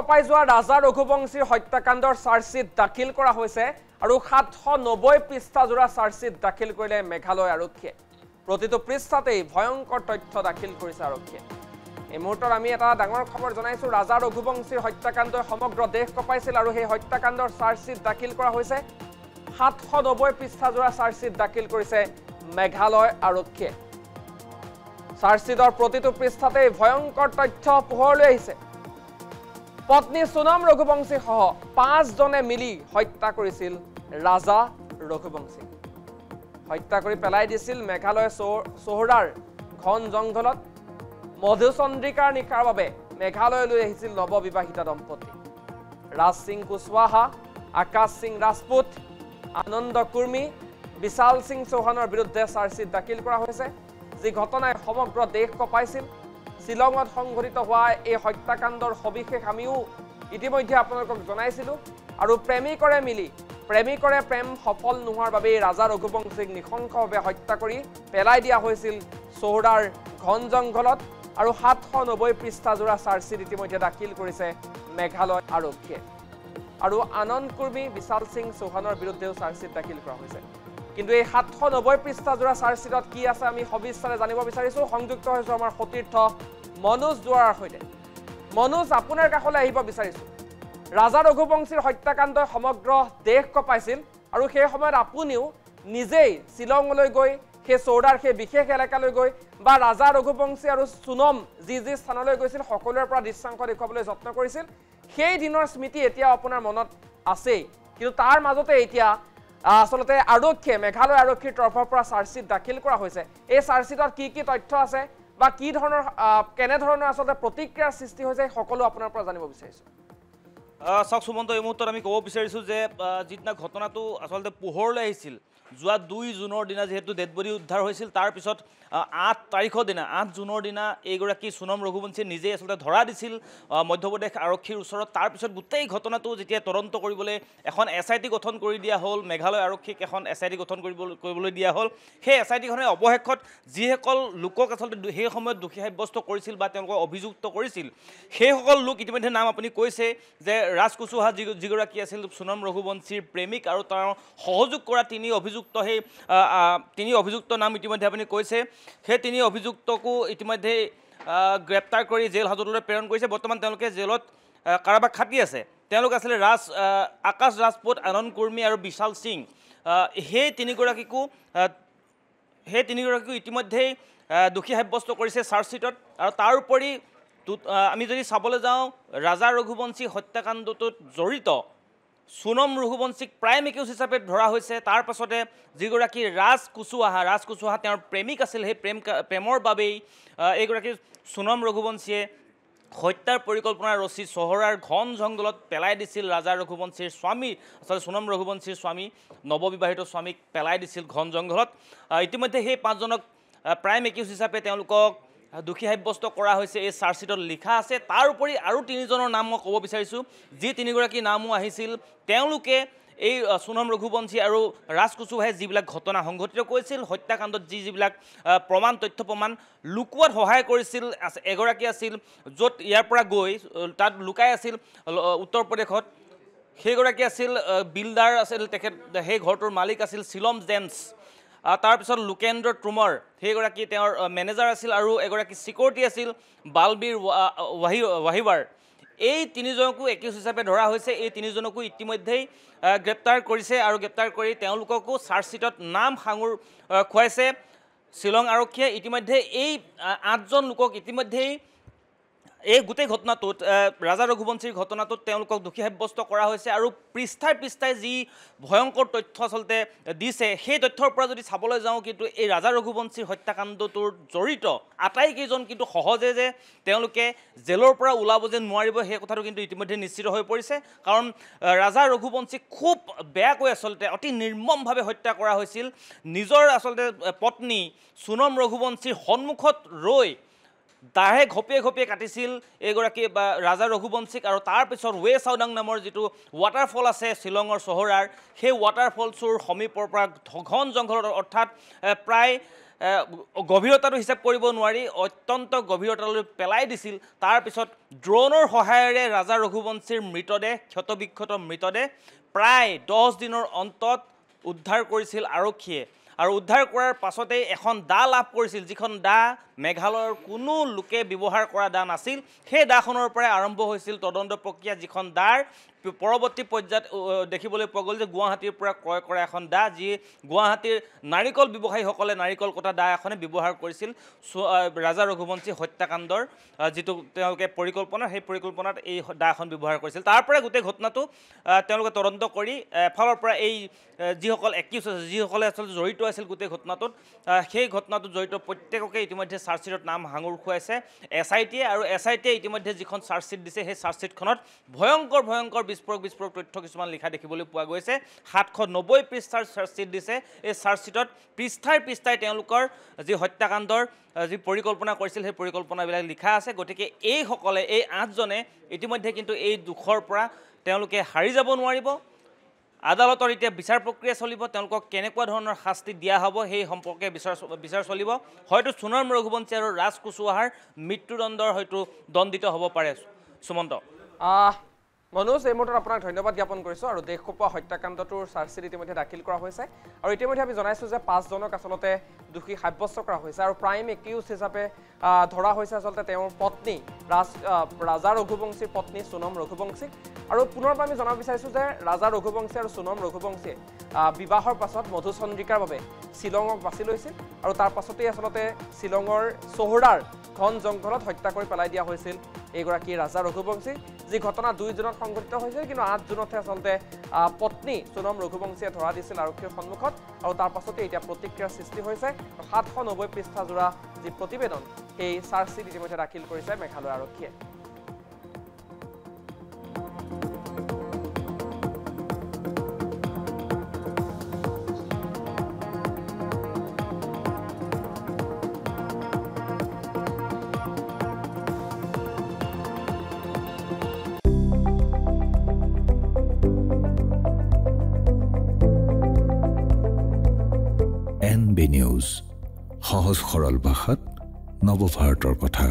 কপাই যোৱা ৰাজা ৰঘুবংশীৰ হত্যাকাণ্ডৰ চাৰ্জশ্বিট দাখিল কৰা হৈছে আৰু 790 পৃষ্ঠাজোৰা চাৰ্জশ্বিট দাখিল কৰিলে মেঘালয় আৰক্ষীয়ে প্ৰতিটো পৃষ্ঠাতেই ভয়ংকৰ তথ্য দাখিল কৰিছে আৰক্ষীয়ে এই মুহূৰ্তত আমি এটা ডাঙৰ খবৰ জনাইছো ৰাজা ৰঘুবংশীৰ হত্যাকাণ্ডই সমগ্ৰ দেশ কপাইছিল আৰু সেই হত্যাকাণ্ডৰ চাৰ্জশ্বিট দাখিল কৰা হৈছে 790 পৃষ্ঠাজোৰা চাৰ্জশ্বিট দাখিল কৰিছে মেঘালয় আৰক্ষীয়ে চাৰ্জশ্বিটৰ প্ৰতিটো পৃষ্ঠাতেই ভয়ংকৰ তথ্য পোহৰলৈ আহিছে পত্নী সোনম ৰঘুবংশী সহ 5 জনে মিলি হত্যা কৰিছিল ৰাজা ৰঘুবংশী হত্যা কৰি পেলাই দিছিল মেঘালয় সোহৰাৰ ঘন জংঘলত মধুচন্দ্ৰিকাৰ নিশাৰ বাবে মেঘালয়লৈ আহিছিল নৱবিবাহিত দম্পতি ৰাজ সিং কুশৱাহা আকাশ সিং ৰাজপুত আনন্দ কুৰ্মী বিশাল সিং চৌহানৰ বিৰুদ্ধে চাৰ্জশ্বিট দাখিল কৰা হৈছে যি ঘটনাই সমগ্ৰ দেশ কপাইছিল শিলঙত সংঘটিত হোৱা এই হত্যাকাণ্ডৰ সবিশেষ আমিও ইতিমধ্যে আপোনালোকক জনাইছিলো আৰু প্ৰেমিকৰে মিলি প্ৰেমিকৰে প্ৰেম সফল নোহোৱাৰ বাবে ৰাজা ৰঘুবংশীক নিশংসভাৱে হত্যা কৰি পেলাই দিয়া হৈছিল সোহৰাৰ ঘন জংঘলত আৰু 790 পৃষ্ঠাজোৰা চাৰ্জশ্বিট ইতিমধ্যে দাখিল কৰিছে মেঘালয় আৰক্ষীয়ে আৰু আনন্দ কুৰ্মী বিশাল সিং চৌহানৰ বিৰুদ্ধেও চাৰ্জশ্বিট দাখিল কৰা হৈছে কিন্তু এই 790 পৃষ্ঠাজোৰা চাৰ্জশ্বিটত কি আছে আমি সবিস্তাৰে জানিব বিচাৰিছো সংযুক্ত হৈছো আমাৰ সতীৰ্থ মনোজ দুৱাৰৰ সৈতে মনোজ আপোনাৰ কাষলৈ আহিব বিচাৰিছো ৰাজা ৰঘুবংশীৰ হত্যাকাণ্ডই সমগ্ৰ দেশ কপাইছিল আৰু সেই সময়ত আপুনিও নিজেই শিলঙলৈ গৈ সেই সোহৰাৰ সেই বিশেষ এলেকালৈ গৈ বা ৰাজা ৰঘুবংশী আৰু সোনম যি স্থানলৈ গৈছিল সকলোৰে পৰা দৃশ্যাংশ দেখুৱাবলৈ যত্ন কৰিছিল সেই দিনৰ স্মৃতি এতিয়া আপোনাৰ মনত আছে কিন্তু তাৰ মাজতে এতিয়া আসলতে আৰক্ষীয়ে মেঘালয় আৰক্ষীৰ তৰফৰ পৰা চাৰ্জশ্বিট দাখিল কৰা হৈছে এই চাৰ্জশ্বিটত কি তথ্য আছে বা কি ধৰণৰ কেনে ধৰণৰ আসলতে প্ৰতিক্ৰিয়াৰ সৃষ্টি হৈছে সকলো আপোনাৰ পৰা জানিব বিচাৰিছো চাওক সুমন্ত এই মুহূৰ্তত আমি ক'ব বিচাৰিছোঁ যে যিদিনা ঘটনাটো আচলতে পোহৰলৈ আহিছিল যোৱা 2 জুনৰ দিনা যেহেতু ডেড বডি উদ্ধাৰ হৈছিল তাৰ পিছত 8 তাৰিখৰ দিনা 8 জুনৰ দিনা এইগৰাকী সোনম ৰঘুবংশীয়ে নিজে আচলতে ধৰা দিছিল মধ্যপ্ৰদেশ আৰক্ষীৰ ওচৰত তাৰ পিছত গোটেই ঘটনাটো যেতিয়া তদন্ত কৰিবলৈ এখন SIT গঠন কৰি দিয়া হ'ল মেঘালয় আৰক্ষীক এখন SIT গঠন কৰিবলৈ দিয়া হ'ল সেই SITখনে অৱশেষত যিসকল লোকক আচলতে সেই সময়ত দোষী সাব্যস্ত কৰিছিল বা তেওঁলোকক অভিযুক্ত কৰিছিল সেইসকল লোক ইতিমধ্যে নাম আপুনি কৈছে যে ৰাজ কুশৱাহা যিগৰাকী আছিল সোনম ৰঘুবংশীৰ প্ৰেমিক আৰু তাৰ সহযোগ কৰা তিনি অভিযুক্ত নাম ইতিমধ্যে আপুনি কৈছে সেই তিনি অভিযুক্তকো ইতিমধ্যে গ্ৰেপ্তাৰ কৰি জেল হাজতলৈ প্ৰেৰণ কৰিছে বৰ্তমান তেওঁলোকে জেলত কাৰাবাস খাটি আছে তেওঁলোক আছিল আকাশ ৰাজপুত আনন্দ কুৰ্মী আৰু বিশাল সিং সেই তিনিগৰাকীকো ইতিমধ্যেই দোষী সাব্যস্ত কৰিছে চাৰ্জশ্বিটত আৰু তাৰ উপৰি আমি যদি চাবলৈ যাওঁ ৰাজা ৰঘুবংশী হত্যাকাণ্ডটোত জড়িত সোনম ৰঘুবংশীক প্ৰাইম একিউজ হিচাপে ধৰা হৈছে তাৰ পাছতে যিগৰাকী ৰাজ কুশৱাহা তেওঁৰ প্ৰেমিক আছিল সেই প্ৰেমৰ বাবেই এইগৰাকী সোনম ৰঘুবংশীয়ে হত্যাৰ পৰিকল্পনা ৰচি সোহৰাৰ ঘন জংঘলত পেলাই দিছিল ৰাজা ৰঘুবংশীৰ স্বামী আচলতে সোনম ৰঘুবংশীৰ স্বামী নৱবিবাহিত স্বামীক পেলাই দিছিল ঘন জংঘলত ইতিমধ্যে সেই 5 জনক প্ৰাইম একিউজ হিচাপে তেওঁলোকক দোষী সাব্যস্ত কৰা হৈছে এই চাৰ্জশ্বিটত লিখা আছে তাৰ উপৰি আৰু 3 জনৰ নাম মই ক'ব বিচাৰিছোঁ যি তিনিগৰাকী নামো আহিছিল তেওঁলোকে এই সোনম ৰঘুবংশী আৰু ৰাজ কুশৱাহাই যিবিলাক ঘটনা সংঘটিত কৰিছিল হত্যাকাণ্ডত যিবিলাক তথ্য প্ৰমাণ লুকুৱাত সহায় কৰিছিল এগৰাকী আছিল য'ত ইয়াৰ পৰা গৈ তাত লুকাই আছিল উত্তৰ প্ৰদেশত সেইগৰাকী আছিল বিল্ডাৰ আছিল তেখেত সেই ঘৰটোৰ মালিক আছিল শিলম জেমছ তাৰপিছত লোকেন্দ্ৰ ট্ৰুমাৰ সেইগৰাকী তেওঁৰ মেনেজাৰ আছিল আৰু এগৰাকী চিকিউৰিটি আছিল বালবীৰ ৱাহিৱাৰ এই 3 জনকো একিউজ হিচাপে ধৰা হৈছে এই 3 জনকো ইতিমধ্যেই গ্ৰেপ্তাৰ কৰিছে আৰু গ্ৰেপ্তাৰ কৰি তেওঁলোককো চাৰ্জশ্বিটত নাম সাঙুৰ খুৱাইছে শিলং আৰক্ষীয়ে ইতিমধ্যে এই 8 জন লোকক ইতিমধ্যেই এই গোটেই ঘটনাটোত ৰাজা ৰঘুবংশীৰ ঘটনাটোত তেওঁলোকক দোষী সাব্যস্ত কৰা হৈছে আৰু পৃষ্ঠাই যি ভয়ংকৰ তথ্য আচলতে দিছে সেই তথ্যৰ পৰা যদি চাবলৈ যাওঁ কিন্তু এই ৰাজা ৰঘুবংশীৰ হত্যাকাণ্ডটোৰ জড়িত আটাইকেইজন কিন্তু সহজে যে তেওঁলোকে জেলৰ পৰা ওলাব যে নোৱাৰিব সেই কথাটো কিন্তু ইতিমধ্যে নিশ্চিত হৈ পৰিছে কাৰণ ৰাজা ৰঘুবংশীক খুব বেয়াকৈ আচলতে অতি নিৰ্মমভাৱে হত্যা কৰা হৈছিল নিজৰ আচলতে পত্নী সোনম ৰঘুবংশীৰ সন্মুখত ৰৈ দাহে ঘপিয়ে কাটিছিল এইগৰাকী ৰাজা ৰঘুবংশীক আৰু তাৰ পিছত ৱে চাউডাং নামৰ যিটো ৱাটাৰফল আছে শিলঙৰ সোহৰাৰ সেই ৱাটাৰফলছৰ সমীপৰ পৰা ঘন জংঘলত অৰ্থাৎ প্ৰায় গভীৰতাটো হিচাপ কৰিব নোৱাৰি অত্যন্ত গভীৰতালৈ পেলাই দিছিল তাৰ পিছত ড্ৰোনৰ সহায়েৰে ৰাজা ৰঘুবংশীৰ মৃতদেহ ক্ষতবিক্ষত মৃতদেহ প্ৰায় 10 দিনৰ অন্তত উদ্ধাৰ কৰিছিল আৰক্ষীয়ে আৰু উদ্ধাৰ কৰাৰ পাছতেই এখন দা লাভ কৰিছিল যিখন দা মেঘালয়ৰ কোনো লোকে ব্যৱহাৰ কৰা দা নাছিল সেই দাখনৰ পৰাই আৰম্ভ হৈছিল তদন্ত প্ৰক্ৰিয়া যিখন দাৰ পৰৱৰ্তী পৰ্যায়ত দেখিবলৈ পোৱা গ'ল যে গুৱাহাটীৰ পৰা ক্ৰয় কৰা এখন দা যি গুৱাহাটীৰ নাৰিকল ব্যৱসায়ীসকলে নাৰিকল কটা দা এখনে ব্যৱহাৰ কৰিছিল ৰাজা ৰঘুবংশী হত্যাকাণ্ডৰ যিটো তেওঁলোকে পৰিকল্পনা সেই পৰিকল্পনাত এই দা এখন ব্যৱহাৰ কৰিছিল তাৰ পৰা গোটেই ঘটনাটো তেওঁলোকে তদন্ত কৰি এফালৰ পৰা এই যিসকল একিউজ আছে যিসকলে আচলতে জড়িত আছিল গোটেই ঘটনাটোত সেই ঘটনাটোত জড়িত প্ৰত্যেককে ইতিমধ্যে চাৰ্জশ্বিটত নাম সাঙুৰ খুৱাইছে SIT আৰু SIT ইতিমধ্যে যিখন চাৰ্জশ্বিট দিছে সেই চাৰ্জশ্বিটখনত ভয়ংকৰ বিস্ফোৰক তথ্য কিছুমান লিখা দেখিবলৈ পোৱা গৈছে 790 পৃষ্ঠাৰ চাৰ্জশ্বিট দিছে এই চাৰ্জশ্বিটত পৃষ্ঠাই তেওঁলোকৰ যি হত্যাকাণ্ডৰ যি পৰিকল্পনা কৰিছিল সেই পৰিকল্পনাবিলাক লিখা আছে গতিকে এইসকলে এই 8 জনে ইতিমধ্যে কিন্তু এই দুখৰ পৰা তেওঁলোকে হাৰি যাব নোৱাৰিব আদালতৰ এতিয়া বিচাৰ প্ৰক্ৰিয়া চলিব তেওঁলোকক কেনেকুৱা ধৰণৰ শাস্তি দিয়া হ'ব সেই সম্পৰ্কে বিচাৰ চলিব হয়তো সোণম ৰঘুবংশী আৰু ৰাজ কুশৱাহাৰ মৃত্যুদণ্ডৰ হয়তো দণ্ডিত হ'ব পাৰে সুমন্ত মনোজ এই মুহূৰ্তত আপোনাক ধন্যবাদ জ্ঞাপন কৰিছোঁ আৰু দেশখোপা হত্যাকাণ্ডটোৰ চাৰ্জশ্বিট ইতিমধ্যে দাখিল কৰা হৈছে আৰু ইতিমধ্যে আমি জনাইছোঁ যে 5 জনক আচলতে দোষী সাব্যস্ত কৰা হৈছে আৰু প্ৰাইম একিউজ হিচাপে ধৰা হৈছে আচলতে তেওঁৰ পত্নী ৰাজা ৰঘুবংশীৰ পত্নী সোণম ৰঘুবংশীক আৰু পুনৰবাৰ আমি জনাব বিচাৰিছোঁ যে ৰাজা ৰঘুবংশী আৰু সোণম ৰঘুবংশীয়ে বিবাহৰ পাছত মধুচন্দ্ৰিকাৰ বাবে শ্বিলঙক বাছি লৈছিল আৰু তাৰ পাছতেই আচলতে শ্বিলঙৰ চহৰাৰ ঘন জংঘলত হত্যা কৰি পেলাই দিয়া হৈছিল এইগৰাকী ৰাজা ৰঘুবংশী যি ঘটনা 2 জুনত সংঘটিত হৈছিল কিন্তু 8 জুনতহে আচলতে পত্নী সোণম ৰঘুবংশীয়ে ধৰা দিছিল আৰক্ষীৰ সন্মুখত আৰু তাৰ পাছতে এতিয়া প্ৰতিক্ৰিয়াৰ সৃষ্টি হৈছে 790 পৃষ্ঠা জোৰা যি প্ৰতিবেদন সেই চাৰ্জশ্বিট ইতিমধ্যে দাখিল কৰিছে মেঘালয় আৰক্ষীয়ে NB News, সহজ সৰল ভাষাত নৱভাৰতৰ কথা।